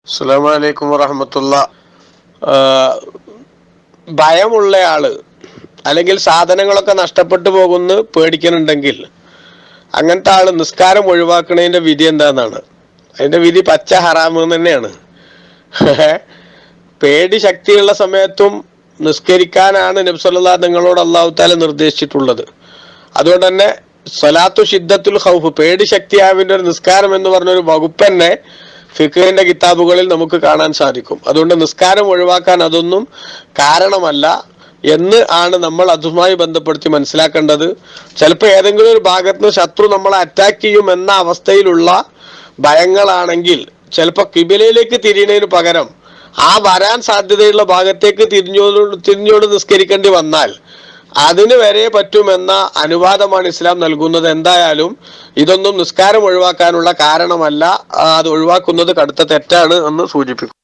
അസ്സലാമു അലൈക്കും വറഹ്മത്തുള്ളാ. ഭയമുള്ളയാള് അല്ലെങ്കിൽ സാധനങ്ങളൊക്കെ നഷ്ടപ്പെട്ടു പോകുന്നു പേടിക്കുന്നുണ്ടെങ്കിൽ അങ്ങനത്തെ ആള് നിസ്കാരം ഒഴിവാക്കുന്നതിന്റെ വിധി എന്താന്നാണ്. അതിന്റെ വിധി പച്ച ഹറാമ് തന്നെയാണ്. പേടി ശക്തിയുള്ള സമയത്തും നിസ്കരിക്കാനാണ് നബി സല്ലല്ലാഹു നിങ്ങളോട് അല്ലാഹു തആല നിർദ്ദേശിച്ചിട്ടുള്ളത്. അതുകൊണ്ട് തന്നെ സ്വലാത്തു ഷിദ്ദത്തുൽ ഖൗഫ്, പേടി ശക്തിയാവിന്റെ ഒരു നിസ്കാരം എന്ന് പറഞ്ഞൊരു വകുപ്പ് തന്നെ ഫിഖ്ഹിന്റെ കിതാബുകളിൽ നമുക്ക് കാണാൻ സാധിക്കും. അതുകൊണ്ട് നിസ്കാരം ഒഴിവാക്കാൻ അതൊന്നും കാരണമല്ല എന്ന് ആണ് നമ്മൾ അതുമായി ബന്ധപ്പെടുത്തി മനസ്സിലാക്കേണ്ടത്. ചിലപ്പോൾ ഏതെങ്കിലും ഒരു ഭാഗത്ത് നിന്ന് ശത്രു നമ്മളെ അറ്റാക്ക് ചെയ്യും എന്ന അവസ്ഥയിലുള്ള ഭയങ്ങളാണെങ്കിൽ ചിലപ്പോൾ കിബിലയിലേക്ക് തിരിയുന്നതിന് പകരം ആ വരാൻ സാധ്യതയുള്ള ഭാഗത്തേക്ക് തിരിഞ്ഞോട് നിസ്കരിക്കേണ്ടി വന്നാൽ അതിന് വരെ പറ്റുമെന്ന അനുവാദമാണ് ഇസ്ലാം നൽകുന്നത്. എന്തായാലും ഇതൊന്നും നിസ്കാരം ഒഴിവാക്കാനുള്ള കാരണമല്ല, അത് ഒഴിവാക്കുന്നത് കടുത്ത തെറ്റാണ് എന്ന് സൂചിപ്പിക്കും.